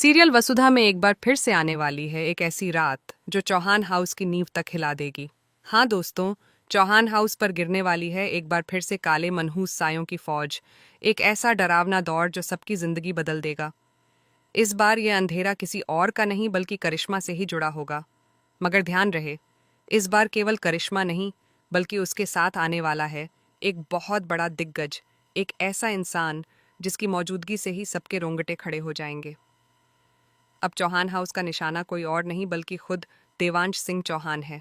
Serial वसुधा में एक बार फिर से आने वाली है एक ऐसी रात जो चौहान हाउस की नींव तक हिला देगी। हाँ दोस्तों, चौहान हाउस पर गिरने वाली है एक बार फिर से काले मनहूस सायों की फौज। एक ऐसा डरावना दौर जो सबकी जिंदगी बदल देगा। इस बार यह अंधेरा किसी और का नहीं बल्कि करिश्मा से ही जुड़ा होगा। मगर ध्यान रहे, इस बार केवल करिश्मा नहीं बल्कि उसके साथ आने वाला है एक बहुत बड़ा दिग्गज, एक ऐसा इंसान जिसकी मौजूदगी से ही सबके रोंगटे खड़े हो जाएंगे। अब चौहान हाउस का निशाना कोई और नहीं बल्कि खुद देवांश सिंह चौहान है।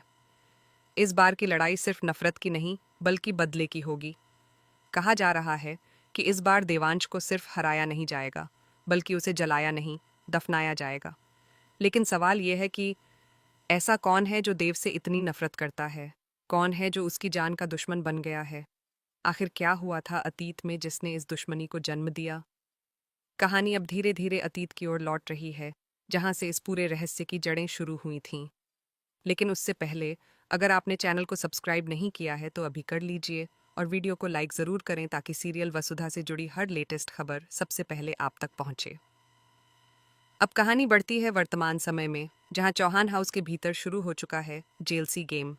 इस बार की लड़ाई सिर्फ नफरत की नहीं बल्कि बदले की होगी। कहा जा रहा है कि इस बार देवांश को सिर्फ हराया नहीं जाएगा बल्कि उसे जलाया नहीं, दफनाया जाएगा। लेकिन सवाल यह है कि ऐसा कौन है जो देव से इतनी नफरत करता है? कौन है जो उसकी जान का दुश्मन बन गया है? आखिर क्या हुआ था अतीत में जिसने इस दुश्मनी को जन्म दिया? कहानी अब धीरे धीरे अतीत की ओर लौट रही है, जहां से इस पूरे रहस्य की जड़ें शुरू हुई थीं। लेकिन उससे पहले, अगर आपने चैनल को सब्सक्राइब नहीं किया है तो अभी कर लीजिए और वीडियो को लाइक ज़रूर करें ताकि सीरियल वसुधा से जुड़ी हर लेटेस्ट खबर सबसे पहले आप तक पहुंचे। अब कहानी बढ़ती है वर्तमान समय में, जहां चौहान हाउस के भीतर शुरू हो चुका है जेलसी गेम।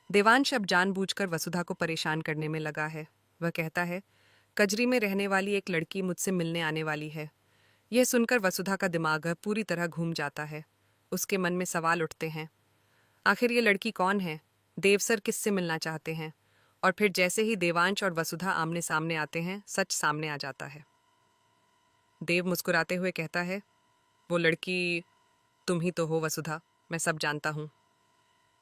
देवांश अब जानबूझकर वसुधा को परेशान करने में लगा है। वह कहता है, कजरी में रहने वाली एक लड़की मुझसे मिलने आने वाली है। यह सुनकर वसुधा का दिमाग पूरी तरह घूम जाता है। उसके मन में सवाल उठते हैं, आखिर ये लड़की कौन है? देव सर किससे मिलना चाहते हैं? और फिर जैसे ही देवांश और वसुधा आमने सामने आते हैं, सच सामने आ जाता है। देव मुस्कुराते हुए कहता है, वो लड़की तुम ही तो हो वसुधा, मैं सब जानता हूँ।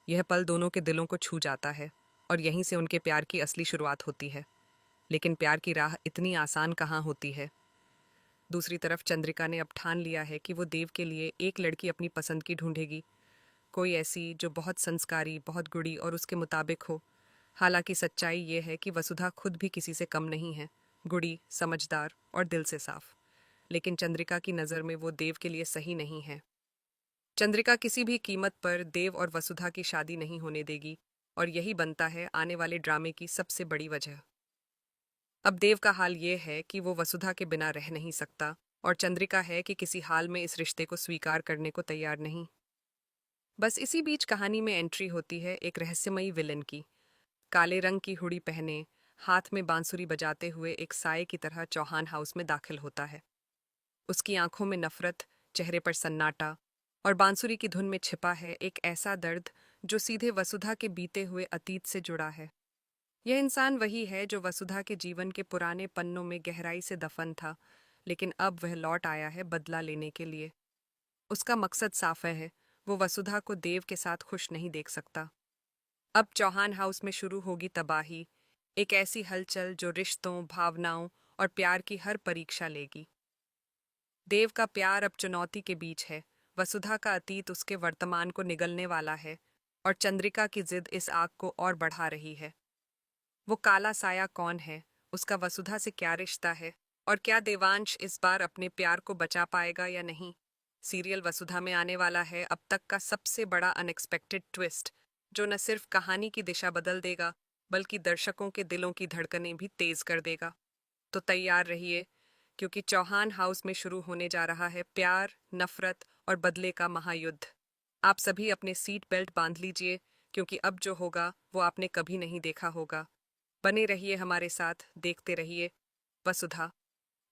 यह पल दोनों के दिलों को छू जाता है और यहीं से उनके प्यार की असली शुरुआत होती है। लेकिन प्यार की राह इतनी आसान कहाँ होती है। दूसरी तरफ चंद्रिका ने अब ठान लिया है कि वो देव के लिए एक लड़की अपनी पसंद की ढूंढेगी, कोई ऐसी जो बहुत संस्कारी, बहुत गुड़ी और उसके मुताबिक हो। हालांकि सच्चाई ये है कि वसुधा खुद भी किसी से कम नहीं है, गुड़ी, समझदार और दिल से साफ। लेकिन चंद्रिका की नज़र में वो देव के लिए सही नहीं है। चंद्रिका किसी भी कीमत पर देव और वसुधा की शादी नहीं होने देगी, और यही बनता है आने वाले ड्रामे की सबसे बड़ी वजह। अब देव का हाल ये है कि वो वसुधा के बिना रह नहीं सकता, और चंद्रिका है कि किसी हाल में इस रिश्ते को स्वीकार करने को तैयार नहीं। बस इसी बीच कहानी में एंट्री होती है एक रहस्यमयी विलन की। काले रंग की हुडी पहने, हाथ में बांसुरी बजाते हुए एक साये की तरह चौहान हाउस में दाखिल होता है। उसकी आंखों में नफरत, चेहरे पर सन्नाटा, और बांसुरी की धुन में छिपा है एक ऐसा दर्द जो सीधे वसुधा के बीते हुए अतीत से जुड़ा है। यह इंसान वही है जो वसुधा के जीवन के पुराने पन्नों में गहराई से दफन था, लेकिन अब वह लौट आया है बदला लेने के लिए। उसका मकसद साफ है, वो वसुधा को देव के साथ खुश नहीं देख सकता। अब चौहान हाउस में शुरू होगी तबाही, एक ऐसी हलचल जो रिश्तों, भावनाओं और प्यार की हर परीक्षा लेगी। देव का प्यार अब चुनौती के बीच है, वसुधा का अतीत उसके वर्तमान को निगलने वाला है, और चंद्रिका की जिद इस आग को और बढ़ा रही है। वो काला साया कौन है, उसका वसुधा से क्या रिश्ता है, और क्या देवांश इस बार अपने प्यार को बचा पाएगा या नहीं? सीरियल वसुधा में आने वाला है अब तक का सबसे बड़ा अनएक्सपेक्टेड ट्विस्ट, जो न सिर्फ कहानी की दिशा बदल देगा बल्कि दर्शकों के दिलों की धड़कनें भी तेज कर देगा। तो तैयार रहिए, क्योंकि चौहान हाउस में शुरू होने जा रहा है प्यार, नफरत और बदले का महायुद्ध। आप सभी अपने सीट बेल्ट बांध लीजिए, क्योंकि अब जो होगा वो आपने कभी नहीं देखा होगा। बने रहिए हमारे साथ, देखते रहिए वसुधा,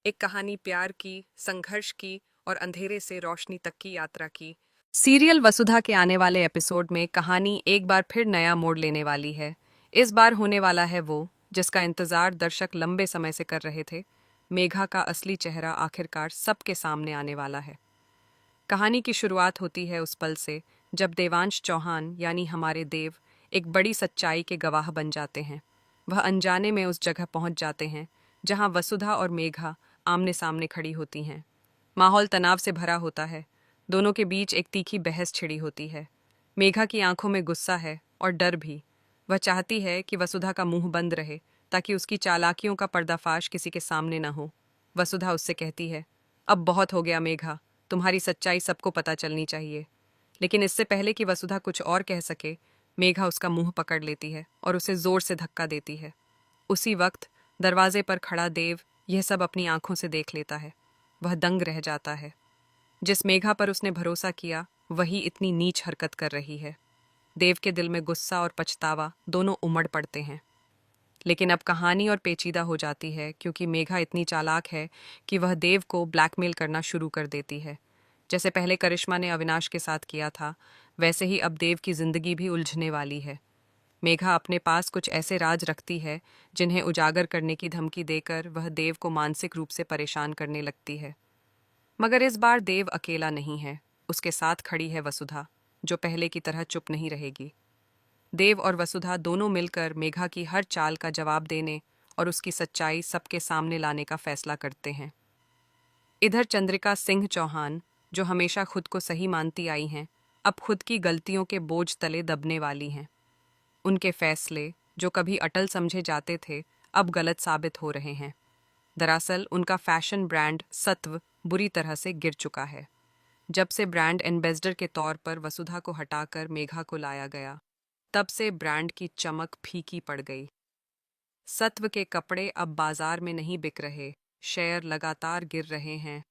एक कहानी प्यार की, संघर्ष की और अंधेरे से रोशनी तक की यात्रा की। सीरियल वसुधा के आने वाले एपिसोड में कहानी एक बार फिर नया मोड़ लेने वाली है। इस बार होने वाला है वो जिसका इंतजार दर्शक लंबे समय से कर रहे थे। मेघा का असली चेहरा आखिरकार सबके सामने आने वाला है। कहानी की शुरुआत होती है उस पल से जब देवांश चौहान यानी हमारे देव एक बड़ी सच्चाई के गवाह बन जाते हैं। वह अनजाने में उस जगह पहुंच जाते हैं जहां वसुधा और मेघा आमने सामने खड़ी होती हैं। माहौल तनाव से भरा होता है, दोनों के बीच एक तीखी बहस छिड़ी होती है। मेघा की आंखों में गुस्सा है और डर भी। वह चाहती है कि वसुधा का मुंह बंद रहे ताकि उसकी चालाकियों का पर्दाफाश किसी के सामने न हो। वसुधा उससे कहती है, अब बहुत हो गया मेघा, तुम्हारी सच्चाई सबको पता चलनी चाहिए। लेकिन इससे पहले कि वसुधा कुछ और कह सके, मेघा उसका मुंह पकड़ लेती है और उसे जोर से धक्का देती है। उसी वक्त दरवाजे पर खड़ा देव यह सब अपनी आंखों से देख लेता है। वह दंग रह जाता है। जिस मेघा पर उसने भरोसा किया वही इतनी नीच हरकत कर रही है। देव के दिल में गुस्सा और पछतावा दोनों उमड़ पड़ते हैं। लेकिन अब कहानी और पेचीदा हो जाती है क्योंकि मेघा इतनी चालाक है कि वह देव को ब्लैकमेल करना शुरू कर देती है। जैसे पहले करिश्मा ने अविनाश के साथ किया था, वैसे ही अब देव की जिंदगी भी उलझने वाली है। मेघा अपने पास कुछ ऐसे राज रखती है जिन्हें उजागर करने की धमकी देकर वह देव को मानसिक रूप से परेशान करने लगती है। मगर इस बार देव अकेला नहीं है, उसके साथ खड़ी है वसुधा, जो पहले की तरह चुप नहीं रहेगी। देव और वसुधा दोनों मिलकर मेघा की हर चाल का जवाब देने और उसकी सच्चाई सबके सामने लाने का फैसला करते हैं। इधर चंद्रिका सिंह चौहान, जो हमेशा खुद को सही मानती आई हैं, अब खुद की गलतियों के बोझ तले दबने वाली हैं। उनके फैसले, जो कभी अटल समझे जाते थे, अब गलत साबित हो रहे हैं। दरअसल उनका फैशन ब्रांड सत्व बुरी तरह से गिर चुका है। जब से ब्रांड एम्बेसडर के तौर पर वसुधा को हटाकर मेघा को लाया गया, तब से ब्रांड की चमक फीकी पड़ गई। सत्व के कपड़े अब बाजार में नहीं बिक रहे, शेयर लगातार गिर रहे हैं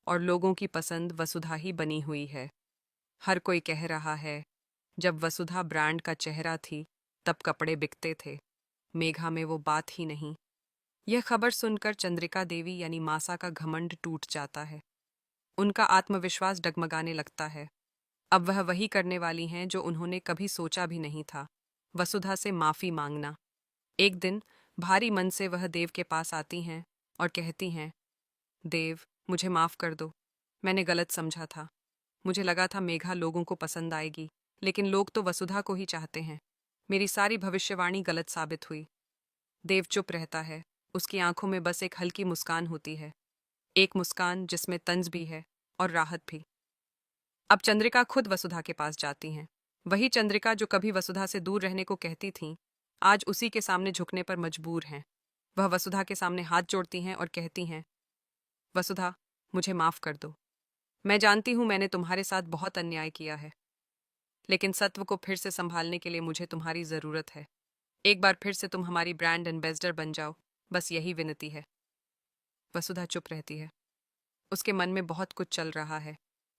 और लोगों की पसंद वसुधा ही बनी हुई है। हर कोई कह रहा है, जब वसुधा ब्रांड का चेहरा थी तब कपड़े बिकते थे, मेघा में वो बात ही नहीं। यह खबर सुनकर चंद्रिका देवी यानी मासा का घमंड टूट जाता है। उनका आत्मविश्वास डगमगाने लगता है। अब वह वही करने वाली हैं जो उन्होंने कभी सोचा भी नहीं था, वसुधा से माफी मांगना। एक दिन भारी मन से वह देव के पास आती हैं और कहती हैं, देव, मुझे माफ कर दो, मैंने गलत समझा था। मुझे लगा था मेघा लोगों को पसंद आएगी, लेकिन लोग तो वसुधा को ही चाहते हैं। मेरी सारी भविष्यवाणी गलत साबित हुई। देव चुप रहता है, उसकी आंखों में बस एक हल्की मुस्कान होती है, एक मुस्कान जिसमें तंज भी है और राहत भी। अब चंद्रिका खुद वसुधा के पास जाती हैं। वही चंद्रिका जो कभी वसुधा से दूर रहने को कहती थीं, आज उसी के सामने झुकने पर मजबूर हैं। वह वसुधा के सामने हाथ जोड़ती हैं और कहती हैं, वसुधा, मुझे माफ कर दो। मैं जानती हूं मैंने तुम्हारे साथ बहुत अन्याय किया है, लेकिन सत्व को फिर से संभालने के लिए मुझे तुम्हारी जरूरत है। एक बार फिर से तुम हमारी ब्रांड एम्बेसडर बन जाओ, बस यही विनती है। वसुधा चुप रहती है। उसके मन में बहुत कुछ चल रहा है,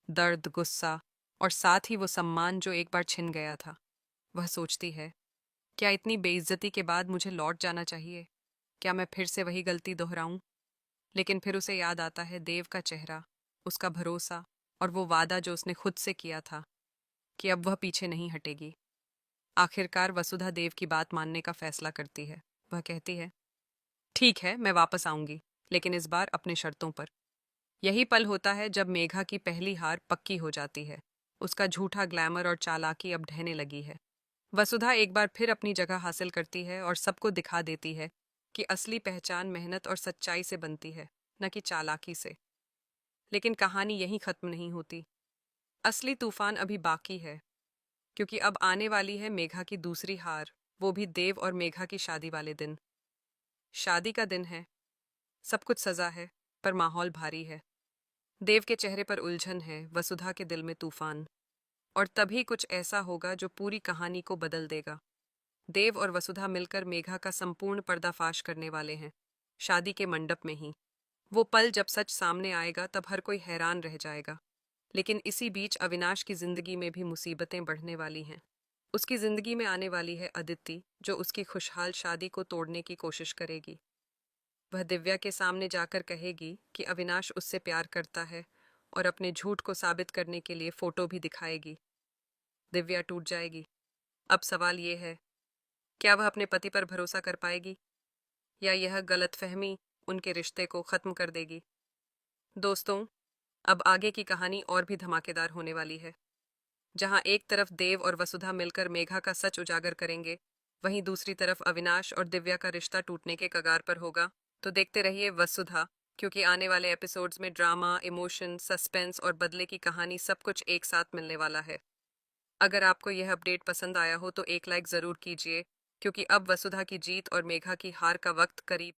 दर्द, गुस्सा और साथ ही वो सम्मान जो एक बार छिन गया था। वह सोचती है, क्या इतनी बेइज्जती के बाद मुझे लौट जाना चाहिए? क्या मैं फिर से वही गलती दोहराऊं? लेकिन फिर उसे याद आता है देव का चेहरा, उसका भरोसा और वो वादा जो उसने खुद से किया था कि अब वह पीछे नहीं हटेगी। आखिरकार वसुधा देव की बात मानने का फैसला करती है। वह कहती है, ठीक है, मैं वापस आऊंगी, लेकिन इस बार अपने शर्तों पर। यही पल होता है जब मेघा की पहली हार पक्की हो जाती है। उसका झूठा ग्लैमर और चालाकी अब ढहने लगी है। वसुधा एक बार फिर अपनी जगह हासिल करती है और सबको दिखा देती है कि असली पहचान मेहनत और सच्चाई से बनती है, न कि चालाकी से। लेकिन कहानी यहीं खत्म नहीं होती। असली तूफान अभी बाकी है, क्योंकि अब आने वाली है मेघा की दूसरी हार, वो भी देव और मेघा की शादी वाले दिन। शादी का दिन है, सब कुछ सजा है, पर माहौल भारी है। देव के चेहरे पर उलझन है, वसुधा के दिल में तूफान। और तभी कुछ ऐसा होगा जो पूरी कहानी को बदल देगा। देव और वसुधा मिलकर मेघा का संपूर्ण पर्दाफाश करने वाले हैं, शादी के मंडप में ही। वो पल जब सच सामने आएगा तब हर कोई हैरान रह जाएगा। लेकिन इसी बीच अविनाश की जिंदगी में भी मुसीबतें बढ़ने वाली हैं। उसकी जिंदगी में आने वाली है अदिति, जो उसकी खुशहाल शादी को तोड़ने की कोशिश करेगी। वह दिव्या के सामने जाकर कहेगी कि अविनाश उससे प्यार करता है और अपने झूठ को साबित करने के लिए फोटो भी दिखाएगी। दिव्या टूट जाएगी। अब सवाल ये है, क्या वह अपने पति पर भरोसा कर पाएगी, या यह गलतफहमी उनके रिश्ते को खत्म कर देगी? दोस्तों, अब आगे की कहानी और भी धमाकेदार होने वाली है। जहां एक तरफ देव और वसुधा मिलकर मेघा का सच उजागर करेंगे, वहीं दूसरी तरफ अविनाश और दिव्या का रिश्ता टूटने के कगार पर होगा। तो देखते रहिए वसुधा, क्योंकि आने वाले एपिसोड्स में ड्रामा, इमोशन, सस्पेंस और बदले की कहानी सब कुछ एक साथ मिलने वाला है। अगर आपको यह अपडेट पसंद आया हो तो एक लाइक ज़रूर कीजिए, क्योंकि अब वसुधा की जीत और मेघा की हार का वक्त करीब